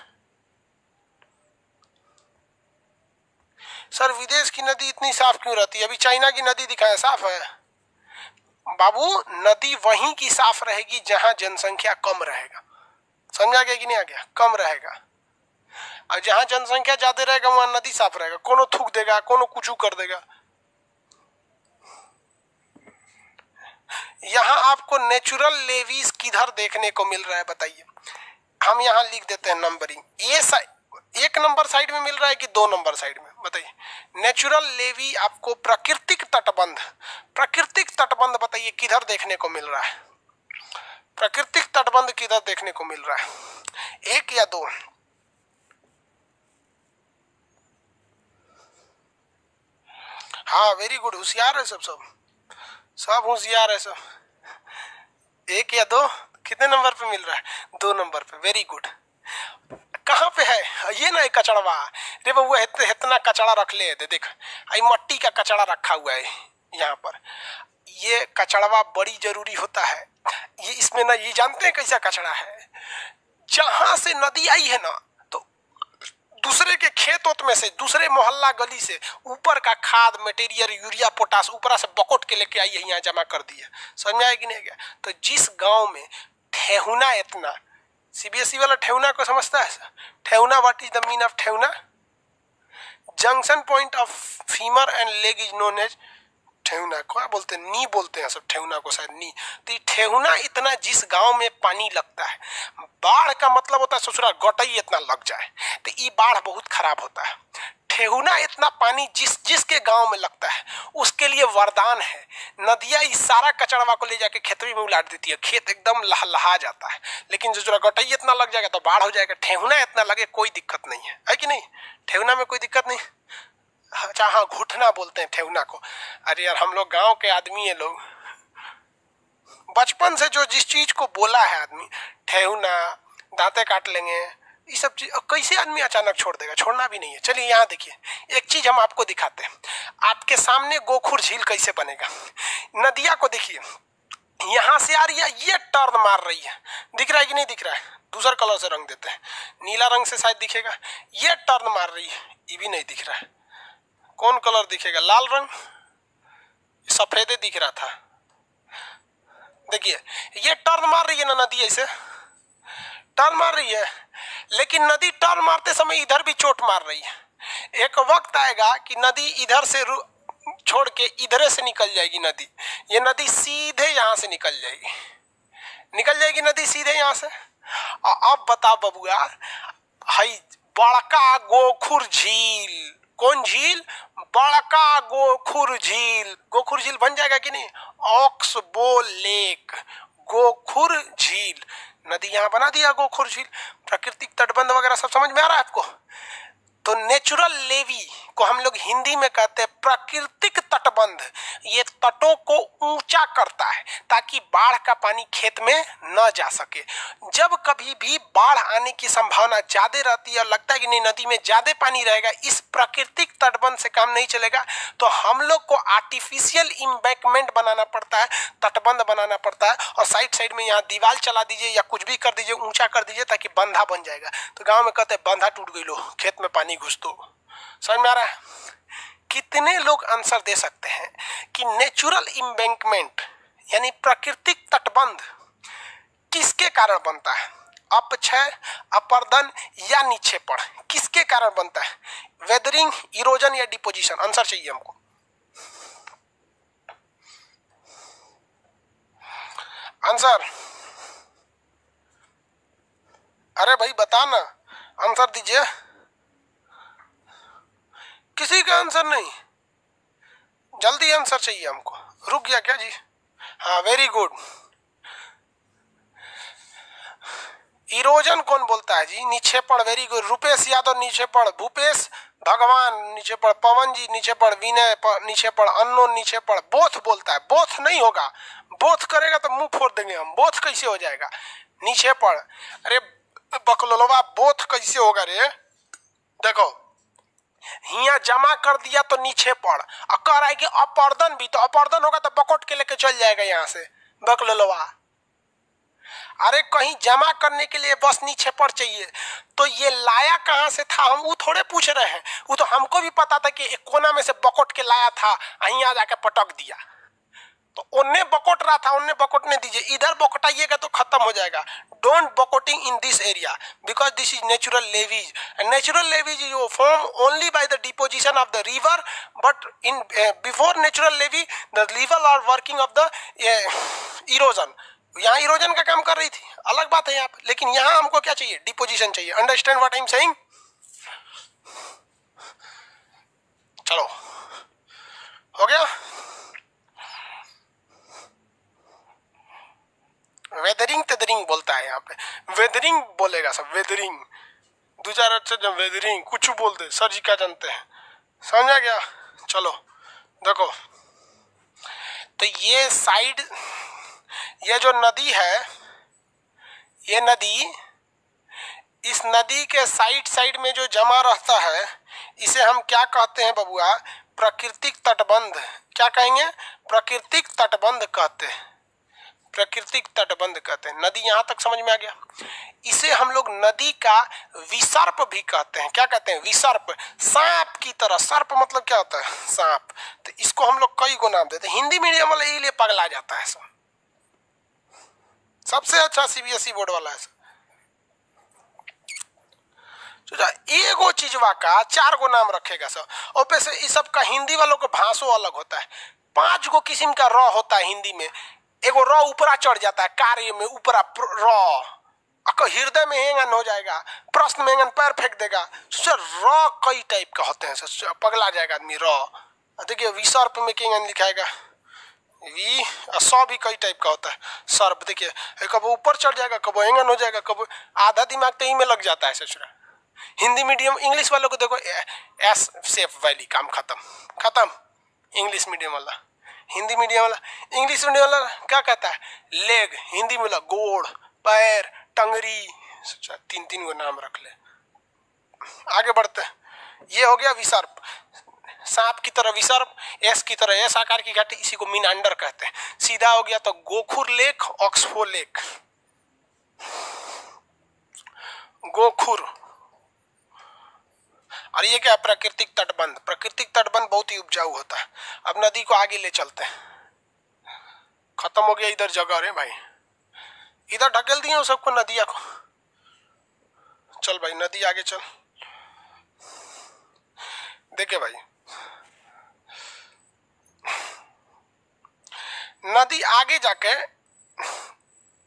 सर विदेश की नदी इतनी साफ क्यों रहती है? अभी चाइना की नदी दिखाएं, साफ है। बाबू नदी वहीं की साफ रहेगी जहां जनसंख्या कम रहेगा। समझा गया कि नहीं आ गया? कम रहेगा। और जहां जनसंख्या ज्यादा रहेगा वहां नदी साफ रहेगा। कोनो थूक देगा, कोनो कुछ कर देगा। यहाँ आपको नेचुरल लेवीज किधर देखने को मिल रहा है बताइए? हम यहाँ लिख देते हैं नंबरिंग। ये एक नंबर साइड में मिल रहा है कि 2 नंबर साइड में? बताइए। नेचुरल लेवी आपको प्राकृतिक तटबंध, प्राकृतिक तटबंध बताइए किधर देखने को मिल रहा है? प्राकृतिक तटबंध किधर देखने को मिल रहा है? 1 या 2? हाँ वेरी गुड, होशियार है सब होशियार है सब। 1 या 2? कितने नंबर पे मिल रहा है? 2 नंबर पे, वेरी गुड। कहाँ पे है ये? ना कचड़वा रे बउआ, इतना कचड़ा रख ले दे, देख आई मट्टी का कचड़ा रखा हुआ है यहाँ पर। ये कचड़वा बड़ी जरूरी होता है। ये इसमें ना, ये जानते हैं कैसा कचड़ा है? जहां से नदी आई है ना तो दूसरे के खेत ओत में से, दूसरे मोहल्ला गली से ऊपर का खाद मटेरियल, यूरिया पोटास ऊपर से बकोट के लेके आई है, यहाँ जमा कर दी है। समझ आया कि नहीं गया? तो जिस गांव में ठेहुना इतना, सीबीएसई वाला ठेहुना को समझता है? ठेहुना, what is the mean of ठेहुना? Junction point of femur and leg is known as ठेहुना। क्या बोलते हैं? नी बोलते हैं सब ठेहुना को, शायद नी। तो ठेहुना इतना जिस गांव में पानी लगता है, बाढ़ का मतलब होता है ससुरा गटई इतना लग जाए, तो ये बाढ़ बहुत खराब होता है। ठेहुना इतना पानी जिसके गांव में लगता है उसके लिए वरदान है। नदियां इस सारा कचड़वा को ले जाके खेतों में उलाट देती है, खेत एकदम लहलहा जाता है। लेकिन जो गटई इतना लग जाएगा तो बाढ़ हो जाएगा। ठेहुना इतना लगे कोई दिक्कत नहीं है कि नहीं? ठेहुना में कोई दिक्कत नहीं। अच्छा हाँ, घुटना बोलते हैं ठेहुना को। अरे यार हम लोग गांव के आदमी है, लोग बचपन से जो जिस चीज को बोला है आदमी, ठेहुना, दांते काट लेंगे, ये सब चीज कैसे आदमी अचानक छोड़ देगा? छोड़ना भी नहीं है। चलिए यहाँ देखिए, एक चीज हम आपको दिखाते हैं। आपके सामने गोखुर झील कैसे बनेगा। नदिया को देखिए, यहाँ से आ रही है, ये टर्न मार रही है, दिख रहा है कि नहीं दिख रहा है? दूसरा कलर से रंग देते हैं, नीला रंग से शायद दिखेगा। ये टर्न मार रही है, ये भी नहीं दिख रहा है। कौन कलर दिखेगा? लाल रंग, सफेदे दिख रहा था। देखिए ये टर्न मार रही है ना नदी, ऐसे टर्न मार रही है, लेकिन नदी टर्न मारते समय इधर भी चोट मार रही है। एक वक्त आएगा कि नदी इधर से छोड़ के इधर से निकल जाएगी नदी। ये नदी सीधे यहाँ से निकल जाएगी नदी सीधे यहाँ से। अब बता बबुआ, हई बड़का गोखुर झील, कौन झील? बड़का गोखुर झील। गोखुर झील बन जाएगा कि नहीं? ऑक्सबो लेक, गोखुर झील, नदी यहाँ बना दिया गोखुर झील। प्राकृतिक तटबंध वगैरह सब समझ में आ रहा है आपको? तो नेचुरल लेवी को हम लोग हिंदी में कहते हैं प्राकृतिक तटबंध। ये तटों को ऊंचा करता है ताकि बाढ़ का पानी खेत में न जा सके। जब कभी भी बाढ़ आने की संभावना ज्यादा रहती है और लगता है कि नहीं नदी में ज्यादा पानी रहेगा, इस प्राकृतिक तटबंध से काम नहीं चलेगा, तो हम लोग को आर्टिफिशियल इम्बैंकमेंट बनाना पड़ता है, तटबंध बनाना पड़ता है, और साइड साइड में यहाँ दीवार चला दीजिए या कुछ भी कर दीजिए, ऊंचा कर दीजिए ताकि बंधा बन जाएगा। तो गांव में कहते हैं बंधा टूट गई लो, खेत में पानी घुस दो। समझ में आ रहा है? कितने लोग आंसर दे सकते हैं कि नेचुरल इम्बैंकमेंट यानी प्राकृतिक तटबंध किसके कारण बनता है? अपक्षय, अपर्दन या निक्षेपण, किसके कारण बनता है? वेदरिंग, इरोजन या डिपोजिशन? आंसर चाहिए हमको। आंसर, अरे भाई बता ना, आंसर दीजिए। किसी का आंसर नहीं, जल्दी आंसर चाहिए हमको। रुक गया क्या जी? हाँ वेरी गुड। इरोजन कौन बोलता है जी? निक्षेपण, वेरी गुड। रुपेश यादव निक्षेपण, भूपेश भगवान निक्षेपण, पवन जी निक्षेपण, विनय निक्षेपण, अननोन निक्षेपण, बोथ बोलता है। बोथ नहीं होगा, बोथ करेगा तो मुंह फोड़ देंगे हम। बोथ कैसे हो जाएगा? निक्षेपण। अरे बकलोलवा, बोथ कैसे होगा रे? देखो हिया जमा कर दिया तो निक्षेपण, और कह रहा है कि अपर्दन भी, तो अपर्दन होगा तो बकोट के लेके चल जाएगा यहाँ से बकलोलवा। अरे कहीं जमा करने के लिए बस निक्षेपण चाहिए, तो ये लाया कहाँ से था हम वो थोड़े पूछ रहे हैं। वो तो हमको भी पता था कि एक कोना में से बकोट के लाया था, यहाँ जाके पटक दिया, तो उन्ने बकोट रहा था, उन्ने बकोटने दीजिए। इधर बकोटाइएगा तो खत्म हो जाएगा। Don't be cutting in this area because this is natural levees, and natural levees is form only by the deposition of the river, but in before natural levee the river are working of the erosion. यहाँ erosion का काम कर रही थी, अलग बात है यहाँ पे, लेकिन यहाँ हमको क्या चाहिए? डिपोजिशन चाहिए। Understand what I am saying? चलो हो गया। वेदरिंग तेदरिंग बोलता है यहाँ पे, वेदरिंग बोलेगा सब, वेदरिंग। दो चार अच्छा जब वेदरिंग कुछ बोल दे, सर जी क्या जानते हैं। समझा गया? चलो देखो, तो ये साइड, ये जो नदी है, ये नदी, इस नदी के साइड साइड में जो जमा रहता है, इसे हम क्या कहते हैं बबुआ? प्राकृतिक तटबंध। क्या कहेंगे? प्राकृतिक तटबंध कहते हैं, प्राकृतिक तटबंध कहते हैं। नदी यहां तक समझ में आ गया? इसे हम लोग नदी का विसर्प भी कहते हैं। क्या कहते हैं? विसर्प। सांप की तरह, सर्प मतलब क्या होता है? सांप। तो इसको हम लोग कई गो नाम देते हैं। हिंदी मीडियम वाला इसलिए पगला जाता है सब, सबसे अच्छा सीबीएसई बोर्ड वाला है। एगो चीजवा का 4 गो नाम रखेगा सब, और वैसे इस सब का हिंदी वालों को भाषो अलग होता है। 5 गो किस्म का र होता है हिंदी में। एगो र ऊपरा चढ़ जाता है, कार्य में ऊपरा र, हृदय में हेंगन हो जाएगा, प्रश्न में हेंगन पैर फेंक देगा। र कई टाइप का होते हैं, पगला जाएगा आदमी। र देखिए विसर्प में केंगन लिखाएगा, वी स भी कई टाइप का होता है। सर्प देखिए कब ऊपर चढ़ जाएगा, कब हेंगन हो जाएगा, कब आधा दिमाग तो में लग जाता है ससुरा। हिंदी मीडियम इंग्लिश वालों को देखो, एस सेफ वैली, काम खत्म खत्म। इंग्लिश मीडियम वाला, हिंदी मीडियम वाला, इंग्लिश मीडियम वाला क्या कहता है? लेग। हिंदी में गोड़, पैर, टंगरी, 3 गो नाम रख ले। आगे बढ़ते हैं। ये हो गया विसर्प। सांप की तरह विसर्प, एस की तरह एस आकार की घाटी, इसी को मीनांडर कहते हैं। सीधा हो गया तो गोखुर लेक, ऑक्सफो लेक, गोखुर। और ये क्या? प्राकृतिक तटबंध। प्राकृतिक तटबंध बहुत ही उपजाऊ होता है। अब नदी को आगे ले चलते हैं। खत्म हो गया इधर जगह रे भाई, इधर ढकेल दिए सबको नदिया को। चल भाई नदी आगे चल। देखे भाई, नदी आगे जाके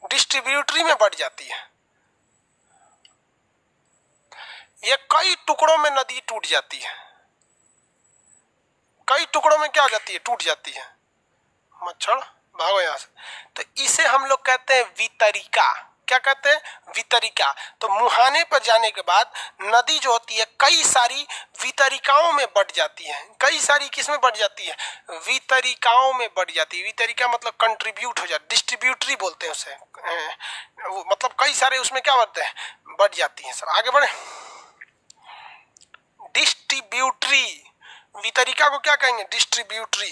डिस्ट्रीब्यूटरी में बढ़ जाती है। ये कई टुकड़ों में नदी टूट जाती है, कई टुकड़ों में क्या हो जाती है? टूट जाती है। मच्छर भागो यहाँ से। तो इसे हम लोग कहते हैं वितरिका। क्या कहते हैं, वितरिका। तो मुहाने पर जाने के बाद नदी जो होती है कई सारी वितरिकाओं में बट जाती है। कई सारी किस में बट जाती है, वितरिकाओं में बट जाती है। वितरिका मतलब कंट्रीब्यूट हो जाती, डिस्ट्रीब्यूटरी बोलते हैं उसे, मतलब कई सारे उसमें क्या बोलते हैं, बट जाती है। सब आगे बढ़े, डिस्ट्रीब्यूटरी, वितरिका को क्या कहेंगे, डिस्ट्रीब्यूटरी।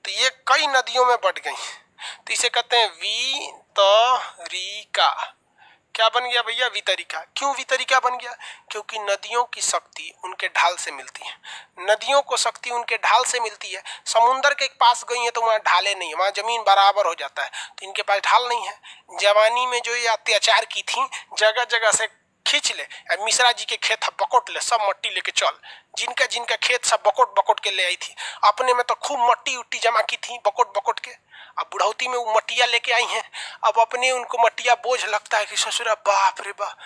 तो ये कई नदियों में बट गई, तो इसे कहते हैं वितरिका। क्या बन गया भैया, वितरिका। क्यों वितरिका बन गया, क्योंकि नदियों की शक्ति उनके ढाल से मिलती है। नदियों को शक्ति उनके ढाल से मिलती है। समुंदर के पास गई है तो वहाँ ढाले नहीं है, वहाँ जमीन बराबर हो जाता है, तो इनके पास ढाल नहीं है। जवानी में जो ये अत्याचार की थी, जगह जगह से खींच ले, मिश्रा जी के खेत बकोट ले, सब मट्टी लेके चल। जिनका जिनका खेत सब बकोट बकोट के ले आई थी, अपने में तो खूब मट्टी उट्टी जमा की थी बकोट बकोट के। अब बुढ़ौती में वो मट्टिया लेके आई हैं, अब अपने उनको मट्टिया बोझ लगता है कि ससुरा बाप रे बाप,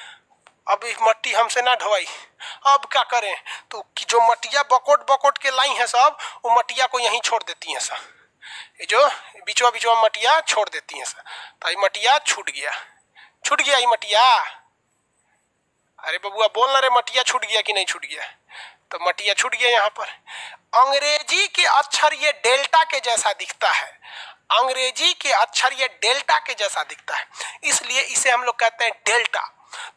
अब इस मट्टी हमसे ना ढवाई, अब क्या करें। तो जो मट्टिया बकोट बकोट के लाई हैं सब, वो मट्टिया को यहीं छोड़ देती हैं सब, ये जो बिचवा बिचवा मटिया छोड़ देती हैं सर। तो ये मटिया छूट गया, छूट गया ये मटिया। अरे बबुआ बोल ना रे, मटिया छूट गया कि नहीं छूट गया, तो मटिया छूट गया। यहाँ पर अंग्रेजी के अक्षर ये डेल्टा के जैसा दिखता है, अंग्रेजी के अक्षर ये डेल्टा के जैसा दिखता है, इसलिए इसे हम लोग कहते हैं डेल्टा।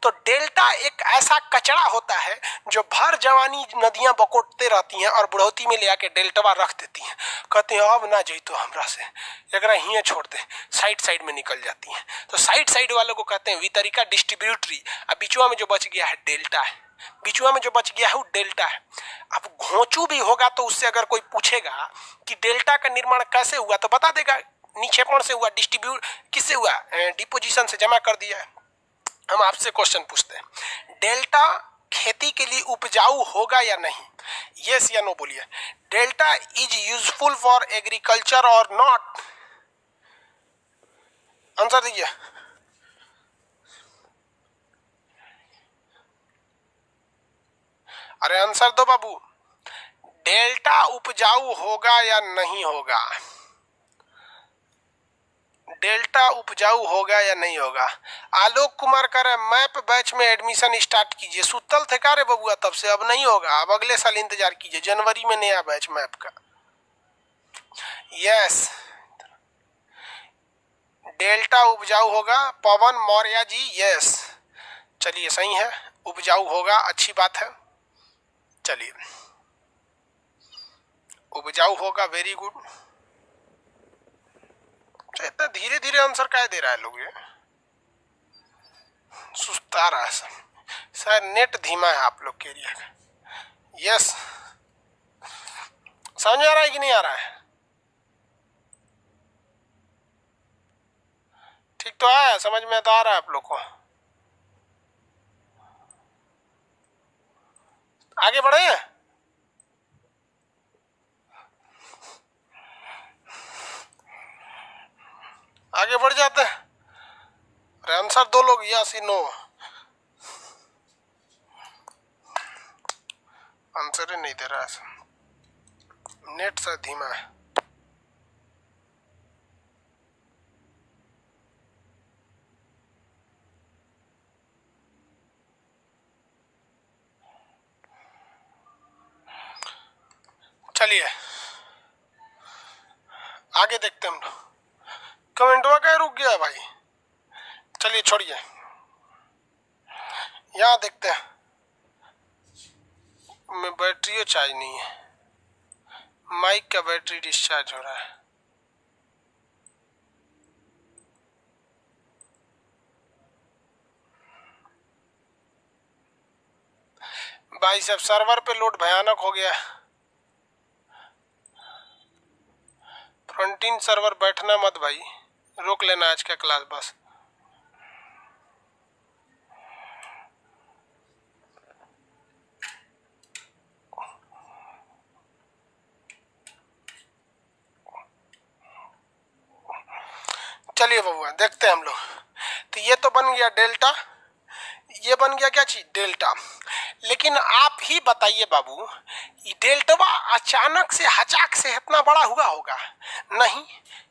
तो डेल्टा एक ऐसा कचरा होता है जो भर जवानी नदियां बकोटते रहती हैं और बुढ़ौती में ले आके डेल्टवा रख देती हैं। कहते हैं अब ना जई तो हमरा से, एकरा हिये छोड़ दे, साइड साइड में निकल जाती हैं। तो साइड साइड वालों को कहते हैं वितरिका, डिस्ट्रीब्यूटरी। अब बिचुआ में जो बच गया है डेल्टा है, बिचुआ में जो बच गया है वो डेल्टा है। अब घोंचू भी होगा तो उससे अगर कोई पूछेगा कि डेल्टा का निर्माण कैसे हुआ, तो बता देगा निक्षेपण से हुआ, डिस्ट्रीब्यूट किससे हुआ, डिपोजिशन से, जमा कर दिया है। हम आपसे क्वेश्चन पूछते हैं, डेल्टा खेती के लिए उपजाऊ होगा या नहीं, यस या नो बोलिए। Delta is useful for agriculture और नॉट, आंसर दीजिए। अरे आंसर दो बाबू, डेल्टा उपजाऊ होगा या नहीं होगा, डेल्टा उपजाऊ होगा या नहीं होगा। आलोक कुमार कह रहे मैप बैच में एडमिशन स्टार्ट कीजिए। सुतल थे का रे बबुआ तब से, अब नहीं होगा, अब अगले साल इंतजार कीजिए, जनवरी में नया बैच मैप का। यस, डेल्टा उपजाऊ होगा, पवन मौर्य जी, यस, चलिए सही है, उपजाऊ होगा, अच्छी बात है। चलिए उपजाऊ होगा, वेरी गुड। इतना धीरे धीरे आंसर क्या दे रहा है लोग, ये सुस्ता रहा है शायद, नेट धीमा है आप लोग के एरिया का। यस, समझ में आ रहा है कि नहीं आ रहा है, ठीक तो है, समझ में तो आ रहा है आप लोग को। आगे बढ़े, आगे बढ़ जाते हैं। अरे आंसर दो लोग, यस नो, आंसर ही नहीं दे रहा है, नेट से धीमा है। चलिए आगे देखते हैं हम लोग, कमेंटवा क्या रुक गया भाई, चलिए छोड़िए, यहाँ देखते हैं। मैं बैटरी चार्ज नहीं है, माइक का बैटरी डिस्चार्ज हो रहा है। भाई सब सर्वर पे लोड भयानक हो गया, फ्रंट इन सर्वर बैठना मत भाई, रोक लेना आज का क्लास बस। चलिए बबुआ देखते हैं हम लोग। तो ये तो बन गया डेल्टा, ये बन गया क्या चीज, डेल्टा। लेकिन आप ही बताइए बाबू, ये डेल्टा अचानक से हचाक से इतना बड़ा हुआ होगा? नहीं,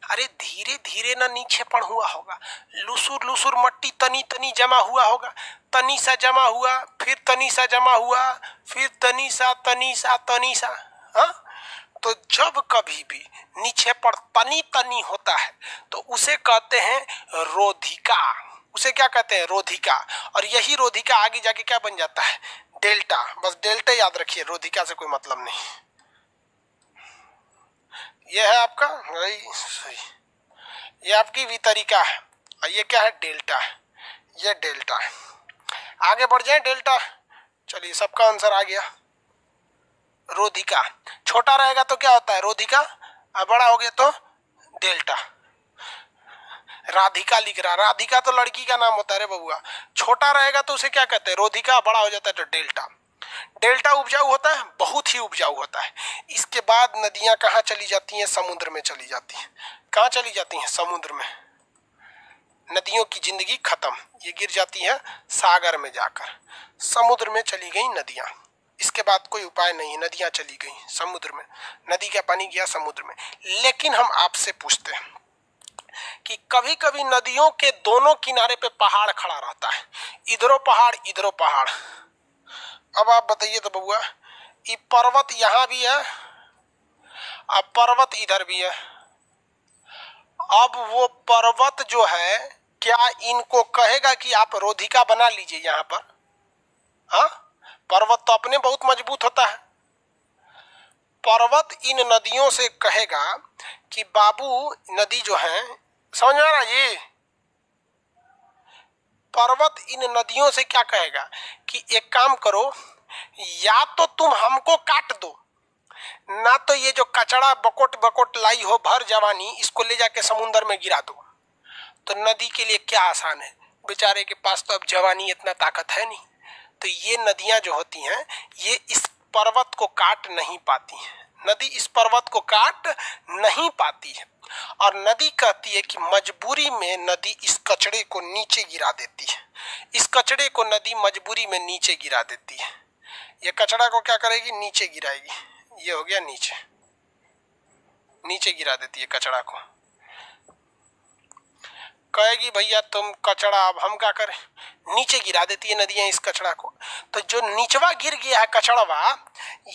अरे धीरे धीरे ना नीचे पड़ हुआ होगा, लुसुर लुसुर मट्टी तनी तनी जमा हुआ होगा, तनी सा जमा हुआ, फिर तनी सा जमा हुआ, फिर तनी सा तनी सा तनी सा। हाँ, तो जब कभी भी नीचे पर तनी तनी होता है तो उसे कहते हैं रोधिका। उसे क्या कहते हैं? रोधिका। और यही रोधिका आगे जाके क्या बन जाता है? डेल्टा। बस डेल्टा याद रखिए, रोधिका से कोई मतलब नहीं। यह है आपका सही, ये आपकी वितरिका है और ये क्या है? डेल्टा है। ये डेल्टा है। आगे बढ़ जाए डेल्टा। चलिए, सबका आंसर आ गया। रोधिका छोटा रहेगा तो क्या होता है? रोधिका। और बड़ा हो गया तो डेल्टा। राधिका लिख रहा, राधिका तो लड़की का नाम होता है रे बबुआ। छोटा रहेगा तो उसे क्या कहते हैं? रोधिका। बड़ा हो जाता है तो डेल्टा। डेल्टा उपजाऊ होता है, बहुत ही उपजाऊ होता है। इसके बाद नदियां कहाँ चली जाती हैं? समुद्र में चली जाती हैं। कहाँ चली जाती हैं? समुद्र में। नदियों की जिंदगी खत्म, ये गिर जाती है सागर में जाकर। समुद्र में चली गई नदियां। इसके बाद कोई उपाय नहीं, नदियां चली गई समुद्र में। नदी का पानी गया समुद्र में। लेकिन हम आपसे पूछते हैं कि कभी कभी नदियों के दोनों किनारे पे पहाड़ खड़ा रहता है, इधरों पहाड़ इधरों पहाड़। अब आप बताइए तो बबुआ, ये पर्वत यहाँ भी है, अब पर्वत इधर भी है। अब वो पर्वत जो है, क्या इनको कहेगा कि आप रोधिका बना लीजिए यहाँ पर? हाँ, पर्वत तो अपने बहुत मजबूत होता है। पर्वत इन नदियों से कहेगा कि बाबू, नदी जो है, समझ में आ रहा है ये? पर्वत इन नदियों से क्या कहेगा कि एक काम करो, या तो तुम हमको काट दो, ना तो ये जो कचड़ा बकोट बकोट लाई हो भर जवानी, इसको ले जाके समुद्र में गिरा दो। तो नदी के लिए क्या आसान है, बेचारे के पास तो अब जवानी इतना ताकत है नहीं। तो ये नदियां जो होती हैं, ये इस पर्वत को काट नहीं पाती हैं। नदी इस पर्वत को काट नहीं पाती है, और नदी कहती है कि मजबूरी में नदी इस कचड़े को नीचे गिरा देती है। इस कचड़े को नदी मजबूरी में नीचे गिरा देती है। ये कचड़ा को क्या करेगी? नीचे गिराएगी। ये हो गया नीचे, नीचे गिरा देती है कचड़ा को। कहेगी भैया तुम कचड़ा, अब हम क्या करें? नीचे गिरा देती है नदियां इस कचड़ा को। तो जो निचवा गिर गया है कचड़वा,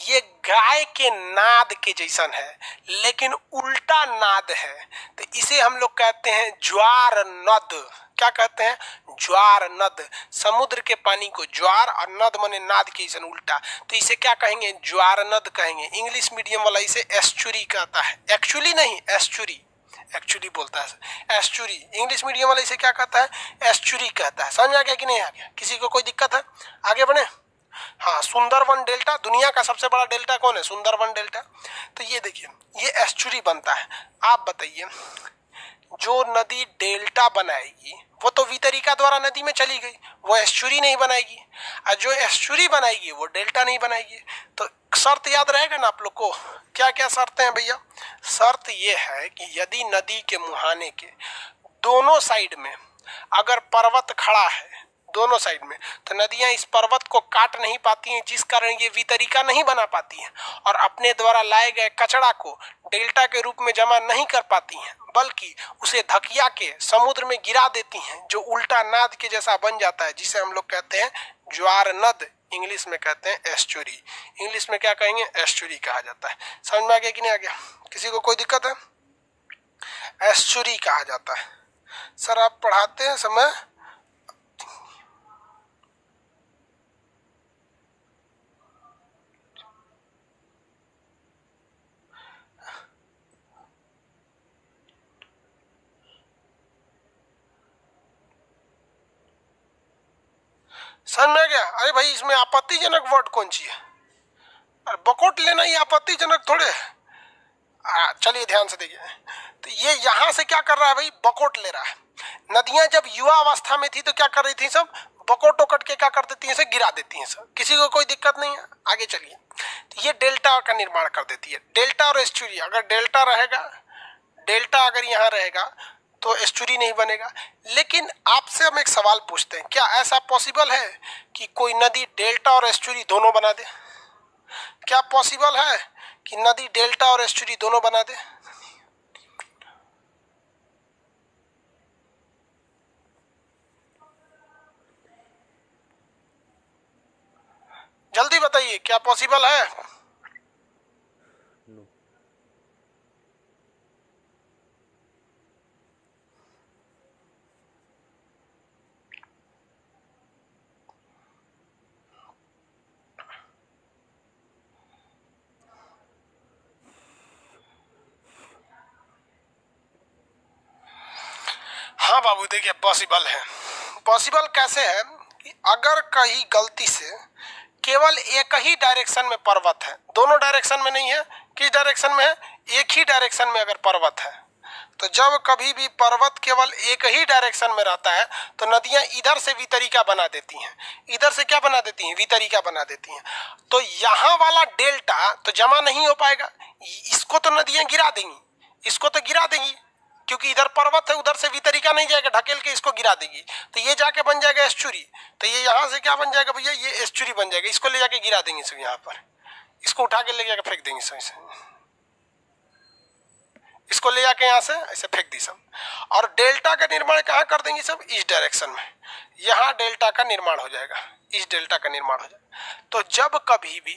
ये गाय के नाद के जैसन है, लेकिन उल्टा नाद है। तो इसे हम लोग कहते हैं ज्वार नद। क्या कहते हैं? ज्वार नद। समुद्र के पानी को ज्वार, और नद माने नाद के जैसन उल्टा। तो इसे क्या कहेंगे? ज्वार नद कहेंगे। इंग्लिश मीडियम वाला इसे एस्चुरी कहता है। एक्चुअली नहीं, एस्चुरी। एक्चुअली बोलता है एस्चुरी। इंग्लिश मीडियम वाला इसे क्या कहता है? एस्चुरी कहता है। समझ आ गया कि नहीं आ गया? किसी को कोई दिक्कत है? आगे बढ़े। हाँ, सुंदरवन डेल्टा। दुनिया का सबसे बड़ा डेल्टा कौन है? सुंदरवन डेल्टा। तो ये देखिए, ये एस्चुरी बनता है। आप बताइए, जो नदी डेल्टा बनाएगी वो तो वितरिका द्वारा नदी में चली गई, वो एस्चुरी नहीं बनाएगी। और जो एस्चुरी बनाएगी वो डेल्टा नहीं बनाएगी। तो शर्त याद रहेगा ना आप लोग को? क्या क्या शर्तें हैं भैया? शर्त ये है कि यदि नदी के मुहाने के दोनों साइड में अगर पर्वत खड़ा है, दोनों साइड में, तो नदियां इस पर्वत को काट नहीं पाती हैं, जिस कारण ये वितरिका नहीं बना पाती हैं, और अपने द्वारा लाए गए कचड़ा को डेल्टा के रूप में जमा नहीं कर पाती हैं, बल्कि उसे धकिया के समुद्र में गिरा देती हैं, जो उल्टा नाद के जैसा बन जाता है, जिसे हम लोग कहते हैं ज्वार नद। इंग्लिश में कहते हैं एस्चुरी। इंग्लिश में क्या कहेंगे? एस्चुरी कहा जाता है। समझ में आ गया कि नहीं आ गया? किसी को कोई दिक्कत है? एस्चुरी कहा जाता है। सर आप पढ़ाते हैं समय समझ में आ गया? अरे भाई, इसमें आपत्तिजनक वर्ड कौन सी है? अरे बकोट लेना ये आपत्तिजनक थोड़े है। चलिए ध्यान से देखिए, तो ये यहाँ से क्या कर रहा है भाई? बकोट ले रहा है। नदियां जब युवा अवस्था में थी तो क्या कर रही थी? सब बकोट ओकट के क्या कर देती हैं? सब गिरा देती हैं सब। किसी को कोई दिक्कत नहीं है? आगे चलिए। तो ये डेल्टा का निर्माण कर देती है। डेल्टा और एस्चुरी, अगर डेल्टा रहेगा, डेल्टा अगर यहाँ रहेगा, तो तो एस्चुरी नहीं बनेगा। लेकिन आपसे हम एक सवाल पूछते हैं, क्या ऐसा पॉसिबल है कि कोई नदी डेल्टा और एस्चुरी दोनों बना दे? क्या पॉसिबल है कि नदी डेल्टा और एस्चुरी दोनों बना दे? जल्दी बताइए, क्या पॉसिबल है? हाँ बाबू, देखिए पॉसिबल है। पॉसिबल कैसे है कि अगर कहीं गलती से केवल एक ही डायरेक्शन में पर्वत है, दोनों डायरेक्शन में नहीं है, किस डायरेक्शन में है? एक ही डायरेक्शन में अगर पर्वत है, तो जब कभी भी पर्वत केवल एक ही डायरेक्शन में रहता है तो नदियां इधर से वितरिका बना देती हैं, इधर से क्या बना देती हैं? वितरिका बना देती हैं। तो यहाँ वाला डेल्टा तो जमा नहीं हो पाएगा, इसको तो नदियां गिरा देंगी, इसको तो गिरा देंगी, क्योंकि इधर पर्वत है, उधर से वितरिका नहीं जाएगा, ढकेल के इसको गिरा देगी, तो ये जाके बन जाएगा एस्चुरी। तो ये यहाँ से क्या बन जाएगा भैया? ये एस्चुरी बन जाएगा। इसको ले जाके गिरा देंगे सब यहाँ पर, इसको उठा के ले जाके फेंक देंगे सब, इसको ले जाके यहाँ से ऐसे फेंक दी सब। और डेल्टा का निर्माण कहाँ कर देंगे सब? इस डायरेक्शन में। यहाँ डेल्टा का निर्माण हो जाएगा, इस डेल्टा का निर्माण हो जाएगा। तो जब कभी भी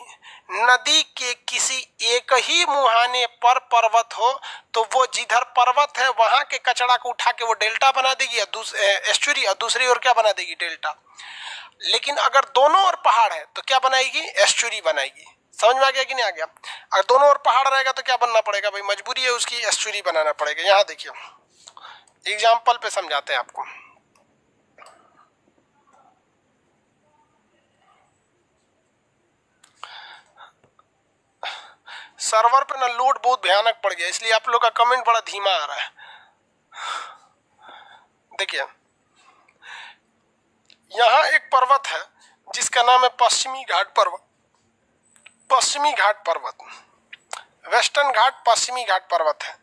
नदी के किसी एक ही मुहाने पर पर्वत हो तो वो जिधर पर्वत है वहां के कचरा को उठा के वो डेल्टा बना देगी, एस्चुरी, और दूसरी ओर क्या बना देगी? डेल्टा। लेकिन अगर दोनों ओर पहाड़ है तो क्या बनाएगी? एस्चुरी बनाएगी। समझ में आ गया कि नहीं आ गया? अगर दोनों ओर पहाड़ रहेगा तो क्या बनना पड़ेगा भाई? मजबूरी है उसकी, एस्चुरी बनाना पड़ेगा। यहाँ देखिए एग्जाम्पल पे समझाते हैं आपको। सर्वर पे ना लोड बहुत भयानक पड़ गया, इसलिए आप लोग का कमेंट बड़ा धीमा आ रहा है। देखिए यहाँ एक पर्वत है जिसका नाम है पश्चिमी घाट पर्वत। पश्चिमी घाट पर्वत, वेस्टर्न घाट पश्चिमी घाट पर्वत है।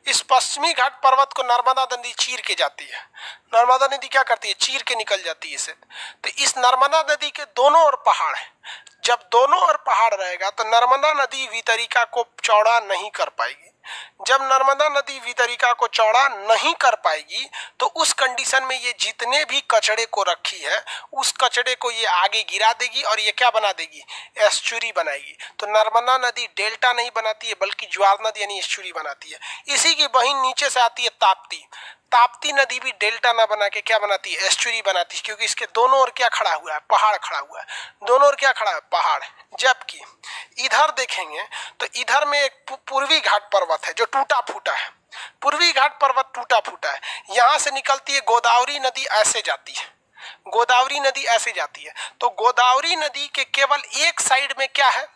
इस पश्चिमी घाट पर्वत को नर्मदा नदी चीर के जाती है। नर्मदा नदी क्या करती है? चीर के निकल जाती है इसे। तो इस नर्मदा नदी के दोनों ओर पहाड़ है। जब दोनों ओर पहाड़ रहेगा तो नर्मदा नदी वितरिका को चौड़ा नहीं कर पाएगी। जब नर्मदा नदी वितरिका को चौड़ा नहीं कर पाएगी तो उस कंडीशन में ये जितने भी कचड़े को रखी है उस कचड़े को ये आगे गिरा देगी और ये क्या बना देगी? एस्चुरी बनाएगी। तो नर्मदा नदी डेल्टा नहीं बनाती है बल्कि ज्वार नदी यानी एस्चुरी बनाती है। इसी की बहिन नीचे से आती है ताप्ती। ताप्ती नदी भी डेल्टा ना बना के क्या बनाती है? एस्चुरी बनाती है, क्योंकि इसके दोनों ओर क्या खड़ा हुआ है? पहाड़ खड़ा हुआ है। दोनों ओर क्या खड़ा है? पहाड़। जबकि इधर देखेंगे तो इधर में एक पूर्वी घाट पर्वत है जो टूटा फूटा है। पूर्वी घाट पर्वत टूटा फूटा है। यहाँ से निकलती है गोदावरी नदी, ऐसे जाती है। गोदावरी नदी ऐसे जाती है। तो गोदावरी नदी के केवल एक साइड में क्या है?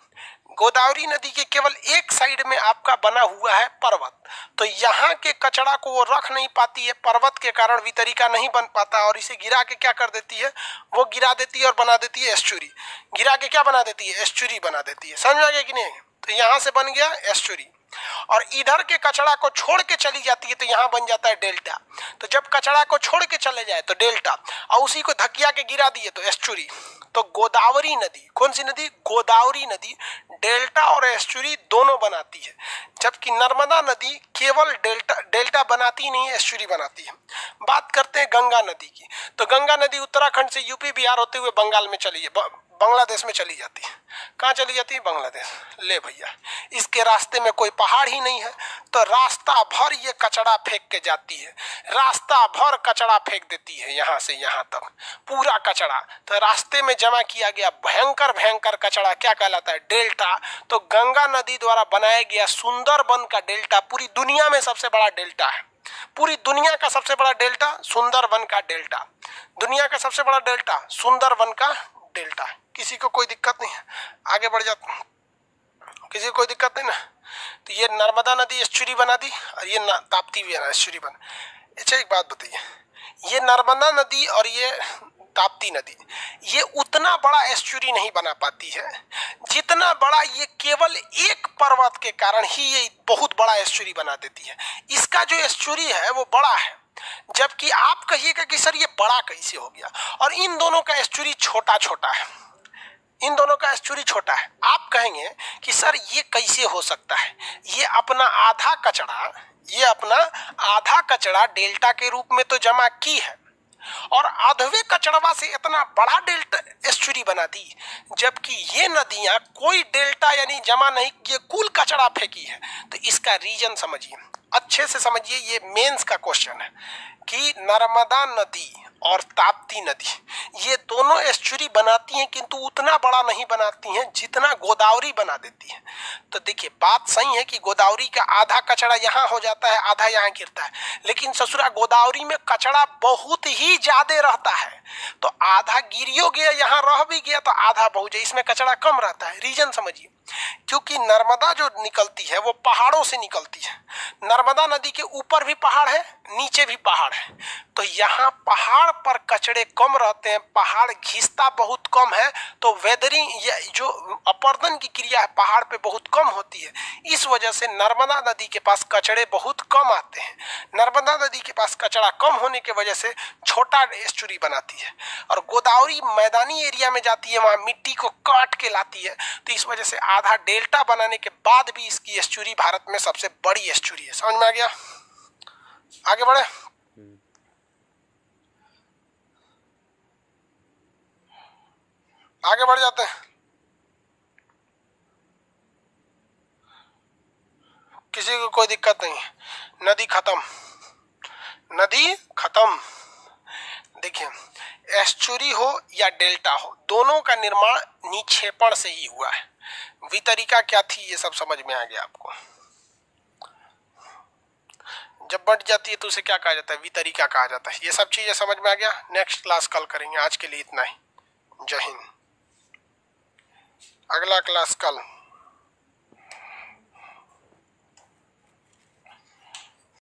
गोदावरी नदी के केवल एक साइड में आपका बना हुआ है पर्वत। तो यहाँ के कचरा को वो रख नहीं पाती है, पर्वत के कारण वितरिका नहीं बन पाता और इसे गिरा के क्या कर देती है? वो गिरा देती है और बना देती है एस्चुरी। गिरा के क्या बना देती है? एस्चुरी बना देती है। समझ आ गया कि नहीं? तो यहाँ से बन गया एस्चुरी। और इधर के कचरा को छोड़ के चली जाती है तो यहाँ बन जाता है डेल्टा। तो जब कचरा को छोड़ के चले जाए तो डेल्टा, और उसी को धकिया के गिरा दिए तो एस्चुरी। तो गोदावरी नदी, कौन सी नदी? गोदावरी नदी डेल्टा और एस्चुरी दोनों बनाती है, जबकि नर्मदा नदी केवल डेल्टा बनाती नहीं है, एस्चुरी बनाती है। बात करते हैं गंगा नदी की। तो गंगा नदी उत्तराखंड से यूपी बिहार होते हुए बंगाल में चली है, बांग्लादेश में चली जाती है। कहाँ चली जाती है? बांग्लादेश। ले भैया, इसके रास्ते में कोई पहाड़ ही नहीं है तो रास्ता भर ये कचरा फेंक के जाती है, रास्ता भर कचरा फेंक देती है यहाँ से यहाँ तक, पूरा कचरा। तो रास्ते में जमा किया गया भयंकर भयंकर कचरा क्या कहलाता है? डेल्टा। तो गंगा नदी द्वारा बनाया गया सुंदरबन का डेल्टा पूरी दुनिया में सबसे बड़ा डेल्टा है। पूरी दुनिया का सबसे बड़ा डेल्टा सुंदरबन का डेल्टा। दुनिया का सबसे बड़ा डेल्टा सुंदरबन का डेल्टा। किसी को कोई दिक्कत नहीं है? आगे बढ़ जाते हैं, किसी को कोई दिक्कत नहीं ना? तो ये नर्मदा नदी एस्चुरी बना दी और ये ताप्ती भी एस्चुरी बना। अच्छा एक बात बताइए, ये नर्मदा नदी और ये ताप्ती नदी ये उतना बड़ा एस्चुरी नहीं बना पाती है जितना बड़ा ये केवल एक पर्वत के कारण ही ये बहुत बड़ा एस्चुरी बना देती है। इसका जो एस्चुरी है वो बड़ा है, जबकि आप कहिएगा कि सर ये बड़ा कैसे हो गया, और इन दोनों का एस्चुरी छोटा छोटा है, इन दोनों का एस्चुरी छोटा है। आप कहेंगे कि सर ये कैसे हो सकता है, ये अपना आधा कचरा डेल्टा के रूप में तो जमा की है और आधवे कचड़वा से इतना बड़ा डेल्टा एस्चुरी बना दी, जबकि ये नदियां कोई डेल्टा यानी जमा नहीं किए, कुल कचरा फेंकी है। तो इसका रीजन समझिए, अच्छे से समझिए, ये मेंस का क्वेश्चन है कि नर्मदा नदी और ताप्ती नदी ये दोनों एस्चुरी बनाती हैं, किंतु उतना बड़ा नहीं बनाती हैं जितना गोदावरी बना देती है। तो देखिए बात सही है कि गोदावरी का आधा कचरा यहाँ हो जाता है, आधा यहाँ गिरता है, लेकिन ससुरा गोदावरी में कचरा बहुत ही ज्यादा रहता है, तो आधा गिरियो गया, यहाँ रह भी गया तो आधा बहुत जाए, इसमें कचरा कम रहता है। रीजन समझिए, क्योंकि नर्मदा जो निकलती है वो पहाड़ों से निकलती है। नर्मदा नदी के ऊपर भी पहाड़ है, नीचे भी पहाड़ है, तो यहाँ पहाड़ पर कचड़े कम रहते हैं, पहाड़ घिसता बहुत कम है, तो वेदरिंग या जो अपर्दन की क्रिया है पहाड़ पे बहुत कम होती है। इस वजह से नर्मदा नदी के पास कचड़े बहुत कम आते हैं। नर्मदा नदी के पास कचरा कम होने की वजह से छोटा एस्चुरी बनाती है, और गोदावरी मैदानी एरिया में जाती है, वहाँ मिट्टी को काट के लाती है, तो इस वजह से आधा डेल्टा बनाने के बाद भी इसकी एस्चुरी भारत में सबसे बड़ी एस्चुरी है। समझ में आ गया? आगे बढ़े। आगे बढ़ जाते हैं। किसी को कोई दिक्कत नहीं है? नदी खत्म, नदी खत्म। देखिए एस्चुरी हो या डेल्टा हो, दोनों का निर्माण निक्षेपण से ही हुआ है। वितरिका क्या थी ये सब समझ में आ गया आपको? जब बढ़ जाती है तो उसे क्या कहा जाता है? वितरिका कहा जाता है। ये सब चीजें समझ में आ गया? नेक्स्ट क्लास कल करेंगे, आज के लिए इतना ही। जय हिंद। अगला क्लास कल।